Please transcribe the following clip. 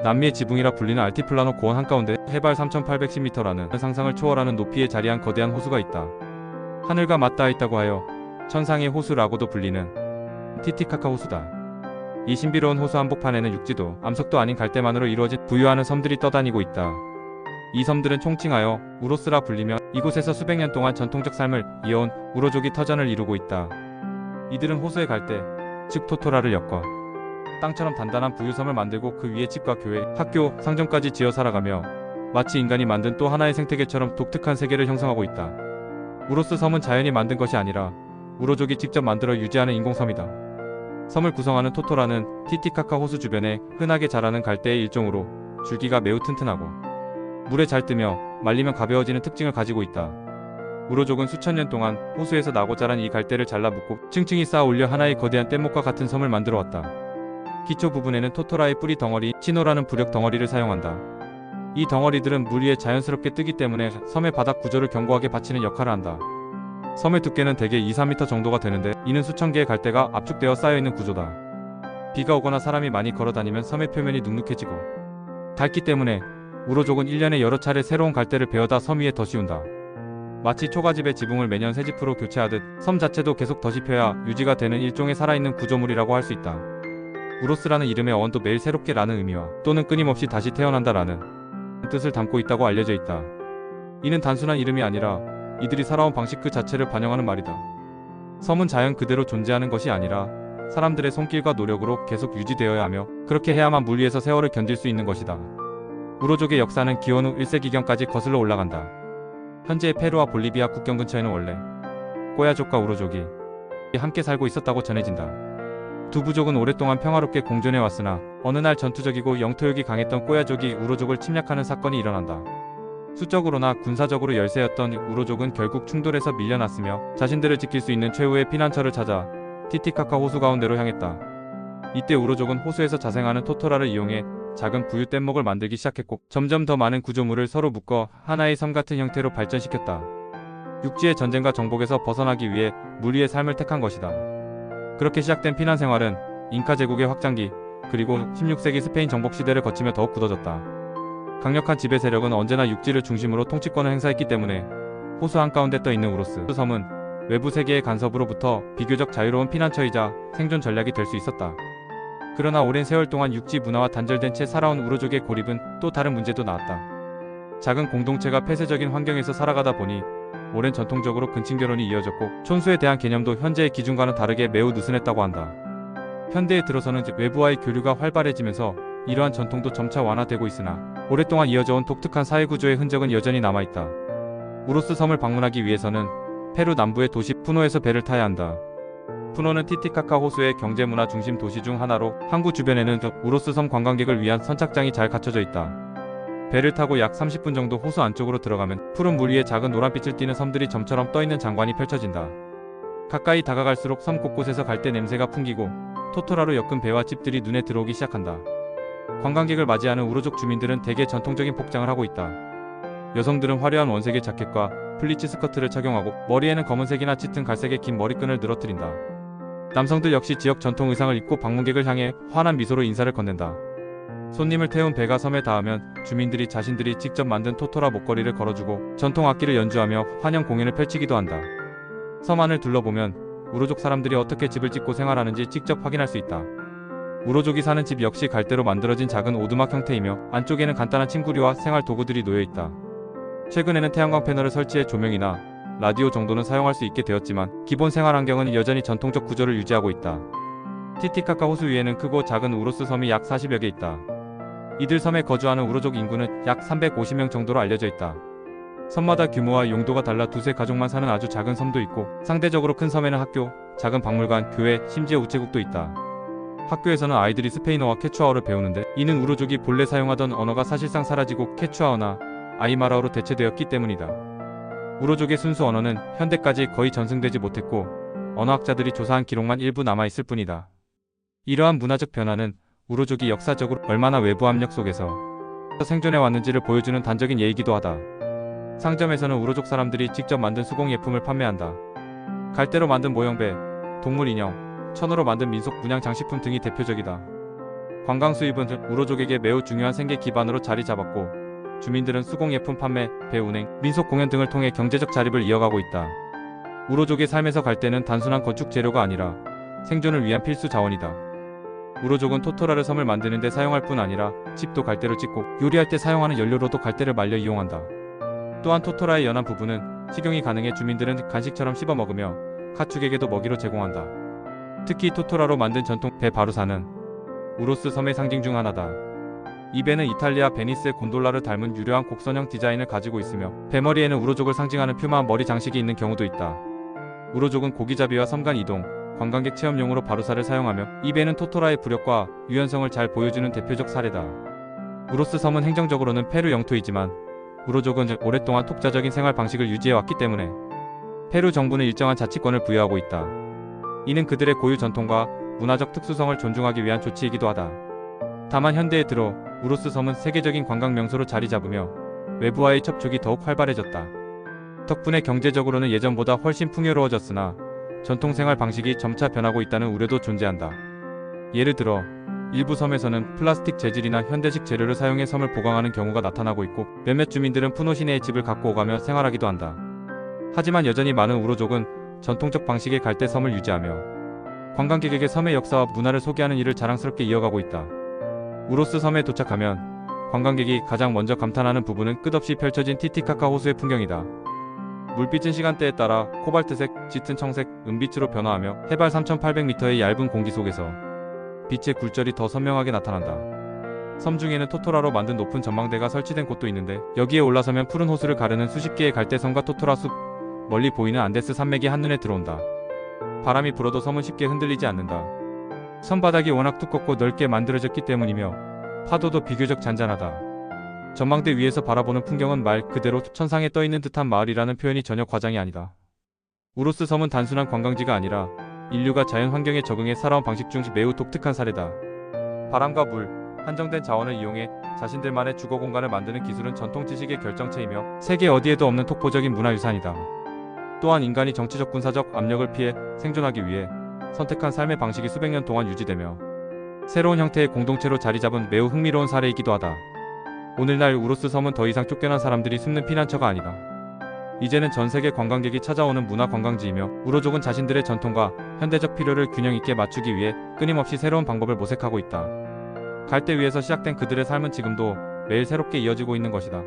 남미의 지붕이라 불리는 알티플라노 고원 한가운데 해발 3810m라는 상상을 초월하는 높이에 자리한 거대한 호수가 있다. 하늘과 맞닿아 있다고 하여 천상의 호수라고도 불리는 티티카카 호수다. 이 신비로운 호수 한복판에는 육지도 암석도 아닌 갈대만으로 이루어진 부유하는 섬들이 떠다니고 있다. 이 섬들은 총칭하여 우로스라 불리며 이곳에서 수백 년 동안 전통적 삶을 이어온 우로족이 터전을 이루고 있다. 이들은 호수의 갈대, 즉 토토라를 엮어 땅처럼 단단한 부유섬을 만들고 그 위에 집과 교회, 학교, 상점까지 지어 살아가며 마치 인간이 만든 또 하나의 생태계처럼 독특한 세계를 형성하고 있다. 우로스 섬은 자연이 만든 것이 아니라 우로족이 직접 만들어 유지하는 인공섬이다. 섬을 구성하는 토토라는 티티카카 호수 주변에 흔하게 자라는 갈대의 일종으로 줄기가 매우 튼튼하고 물에 잘 뜨며 말리면 가벼워지는 특징을 가지고 있다. 우로족은 수천 년 동안 호수에서 나고 자란 이 갈대를 잘라 묶고 층층이 쌓아 올려 하나의 거대한 뗏목과 같은 섬을 만들어 왔다. 기초 부분에는 토토라의 뿌리 덩어리, 치노라는 부력 덩어리를 사용한다. 이 덩어리들은 물 위에 자연스럽게 뜨기 때문에 섬의 바닥 구조를 견고하게 받치는 역할을 한다. 섬의 두께는 대개 2-3m 정도가 되는데 이는 수천 개의 갈대가 압축되어 쌓여있는 구조다. 비가 오거나 사람이 많이 걸어다니면 섬의 표면이 눅눅해지고 닳기 때문에 우로족은 1년에 여러 차례 새로운 갈대를 베어다 섬 위에 덧씌운다. 마치 초가집의 지붕을 매년 새 집으로 교체하듯 섬 자체도 계속 덧입혀야 유지가 되는 일종의 살아있는 구조물이라고 할 수 있다. 우로스라는 이름의 어원도 매일 새롭게 라는 의미와 또는 끊임없이 다시 태어난다 라는 뜻을 담고 있다고 알려져 있다. 이는 단순한 이름이 아니라 이들이 살아온 방식 그 자체를 반영하는 말이다. 섬은 자연 그대로 존재하는 것이 아니라 사람들의 손길과 노력으로 계속 유지되어야 하며 그렇게 해야만 물 위에서 세월을 견딜 수 있는 것이다. 우로족의 역사는 기원 후 1세기경까지 거슬러 올라간다. 현재의 페루와 볼리비아 국경 근처에는 원래 꼬야족과 우로족이 함께 살고 있었다고 전해진다. 두 부족은 오랫동안 평화롭게 공존해왔으나 어느 날 전투적이고 영토욕이 강했던 꼬야족이 우로족을 침략하는 사건이 일어난다. 수적으로나 군사적으로 열세였던 우로족은 결국 충돌에서 밀려났으며 자신들을 지킬 수 있는 최후의 피난처를 찾아 티티카카 호수 가운데로 향했다. 이때 우로족은 호수에서 자생하는 토토라를 이용해 작은 부유 뗏목을 만들기 시작했고 점점 더 많은 구조물을 서로 묶어 하나의 섬 같은 형태로 발전시켰다. 육지의 전쟁과 정복에서 벗어나기 위해 물 위의 삶을 택한 것이다. 그렇게 시작된 피난 생활은 잉카 제국의 확장기 그리고 16세기 스페인 정복 시대를 거치며 더욱 굳어졌다. 강력한 지배 세력은 언제나 육지를 중심으로 통치권을 행사했기 때문에 호수 한가운데 떠있는 우로스 섬은 외부 세계의 간섭으로부터 비교적 자유로운 피난처이자 생존 전략이 될 수 있었다. 그러나 오랜 세월 동안 육지 문화와 단절된 채 살아온 우로족의 고립은 또 다른 문제도 나왔다. 작은 공동체가 폐쇄적인 환경에서 살아가다 보니 오랜 전통적으로 근친결혼이 이어졌고 촌수에 대한 개념도 현재의 기준과는 다르게 매우 느슨했다고 한다. 현대에 들어서는 외부와의 교류가 활발해지면서 이러한 전통도 점차 완화되고 있으나 오랫동안 이어져온 독특한 사회구조의 흔적은 여전히 남아있다. 우로스 섬을 방문하기 위해서는 페루 남부의 도시 푸노에서 배를 타야 한다. 푸노는 티티카카 호수의 경제문화 중심 도시 중 하나로 항구 주변에는 우로스 섬 관광객을 위한 선착장이 잘 갖춰져 있다. 배를 타고 약 30분 정도 호수 안쪽으로 들어가면 푸른 물 위에 작은 노란빛을 띠는 섬들이 점처럼 떠있는 장관이 펼쳐진다. 가까이 다가갈수록 섬 곳곳에서 갈대 냄새가 풍기고 토토라로 엮은 배와 집들이 눈에 들어오기 시작한다. 관광객을 맞이하는 우로족 주민들은 대개 전통적인 복장을 하고 있다. 여성들은 화려한 원색의 자켓과 플리츠 스커트를 착용하고 머리에는 검은색이나 짙은 갈색의 긴 머리끈을 늘어뜨린다. 남성들 역시 지역 전통 의상을 입고 방문객을 향해 환한 미소로 인사를 건넨다. 손님을 태운 배가 섬에 닿으면 주민들이 자신들이 직접 만든 토토라 목걸이를 걸어주고 전통 악기를 연주하며 환영 공연을 펼치기도 한다. 섬 안을 둘러보면 우로족 사람들이 어떻게 집을 짓고 생활하는지 직접 확인할 수 있다. 우로족이 사는 집 역시 갈대로 만들어진 작은 오두막 형태이며 안쪽에는 간단한 침구류와 생활 도구들이 놓여있다. 최근에는 태양광 패널을 설치해 조명이나 라디오 정도는 사용할 수 있게 되었지만 기본 생활 환경은 여전히 전통적 구조를 유지하고 있다. 티티카카 호수 위에는 크고 작은 우로스 섬이 약 40여 개 있다. 이들 섬에 거주하는 우로족 인구는 약 350명 정도로 알려져 있다. 섬마다 규모와 용도가 달라 두세 가족만 사는 아주 작은 섬도 있고 상대적으로 큰 섬에는 학교, 작은 박물관, 교회, 심지어 우체국도 있다. 학교에서는 아이들이 스페인어와 케추아어를 배우는데 이는 우로족이 본래 사용하던 언어가 사실상 사라지고 케추아어나 아이마라어로 대체되었기 때문이다. 우로족의 순수 언어는 현대까지 거의 전승되지 못했고 언어학자들이 조사한 기록만 일부 남아있을 뿐이다. 이러한 문화적 변화는 우로족이 역사적으로 얼마나 외부 압력 속에서 생존해왔는지를 보여주는 단적인 예이기도 하다. 상점에서는 우로족 사람들이 직접 만든 수공 예품을 판매한다. 갈대로 만든 모형배, 동물 인형, 천으로 만든 민속 문양 장식품 등이 대표적이다. 관광 수입은 우로족에게 매우 중요한 생계 기반으로 자리 잡았고 주민들은 수공예품 판매, 배 운행, 민속 공연 등을 통해 경제적 자립을 이어가고 있다. 우로족의 삶에서 갈대는 단순한 건축 재료가 아니라 생존을 위한 필수 자원이다. 우로족은 토토라르 섬을 만드는 데 사용할 뿐 아니라 집도 갈대로 짓고 요리할 때 사용하는 연료로도 갈대를 말려 이용한다. 또한 토토라의 연안 부분은 식용이 가능해 주민들은 간식처럼 씹어 먹으며 가축에게도 먹이로 제공한다. 특히 토토라로 만든 전통 배 바루사는 우로스 섬의 상징 중 하나다. 이 배는 이탈리아 베니스의 곤돌라를 닮은 유려한 곡선형 디자인을 가지고 있으며 배머리에는 우로족을 상징하는 퓨마한 머리 장식이 있는 경우도 있다. 우로족은 고기잡이와 섬 간 이동, 관광객 체험용으로 바루사를 사용하며 이 배는 토토라의 부력과 유연성을 잘 보여주는 대표적 사례다. 우로스 섬은 행정적으로는 페루 영토이지만 우로족은 오랫동안 독자적인 생활 방식을 유지해왔기 때문에 페루 정부는 일정한 자치권을 부여하고 있다. 이는 그들의 고유 전통과 문화적 특수성을 존중하기 위한 조치이기도 하다. 다만 현대에 들어 우로스 섬은 세계적인 관광 명소로 자리 잡으며 외부와의 접촉이 더욱 활발해졌다. 덕분에 경제적으로는 예전보다 훨씬 풍요로워졌으나 전통 생활 방식이 점차 변하고 있다는 우려도 존재한다. 예를 들어 일부 섬에서는 플라스틱 재질이나 현대식 재료를 사용해 섬을 보강하는 경우가 나타나고 있고 몇몇 주민들은 푸노 시내에 집을 갖고 오가며 생활하기도 한다. 하지만 여전히 많은 우로족은 전통적 방식의 갈대 섬을 유지하며 관광객에게 섬의 역사와 문화를 소개하는 일을 자랑스럽게 이어가고 있다. 우로스 섬에 도착하면 관광객이 가장 먼저 감탄하는 부분은 끝없이 펼쳐진 티티카카 호수의 풍경이다. 물빛은 시간대에 따라 코발트색, 짙은 청색, 은빛으로 변화하며 해발 3,800m의 얇은 공기 속에서 빛의 굴절이 더 선명하게 나타난다. 섬 중에는 토토라로 만든 높은 전망대가 설치된 곳도 있는데 여기에 올라서면 푸른 호수를 가르는 수십 개의 갈대섬과 토토라 숲, 멀리 보이는 안데스 산맥이 한눈에 들어온다. 바람이 불어도 섬은 쉽게 흔들리지 않는다. 섬바닥이 워낙 두껍고 넓게 만들어졌기 때문이며 파도도 비교적 잔잔하다. 전망대 위에서 바라보는 풍경은 말 그대로 천상에 떠있는 듯한 마을이라는 표현이 전혀 과장이 아니다. 우로스 섬은 단순한 관광지가 아니라 인류가 자연 환경에 적응해 살아온 방식 중 매우 독특한 사례다. 바람과 물, 한정된 자원을 이용해 자신들만의 주거 공간을 만드는 기술은 전통 지식의 결정체이며 세계 어디에도 없는 독보적인 문화유산이다. 또한 인간이 정치적 군사적 압력을 피해 생존하기 위해 선택한 삶의 방식이 수백 년 동안 유지되며 새로운 형태의 공동체로 자리 잡은 매우 흥미로운 사례이기도 하다. 오늘날 우로스 섬은 더 이상 쫓겨난 사람들이 숨는 피난처가 아니다. 이제는 전 세계 관광객이 찾아오는 문화 관광지이며 우로족은 자신들의 전통과 현대적 필요를 균형 있게 맞추기 위해 끊임없이 새로운 방법을 모색하고 있다. 갈대 위에서 시작된 그들의 삶은 지금도 매일 새롭게 이어지고 있는 것이다.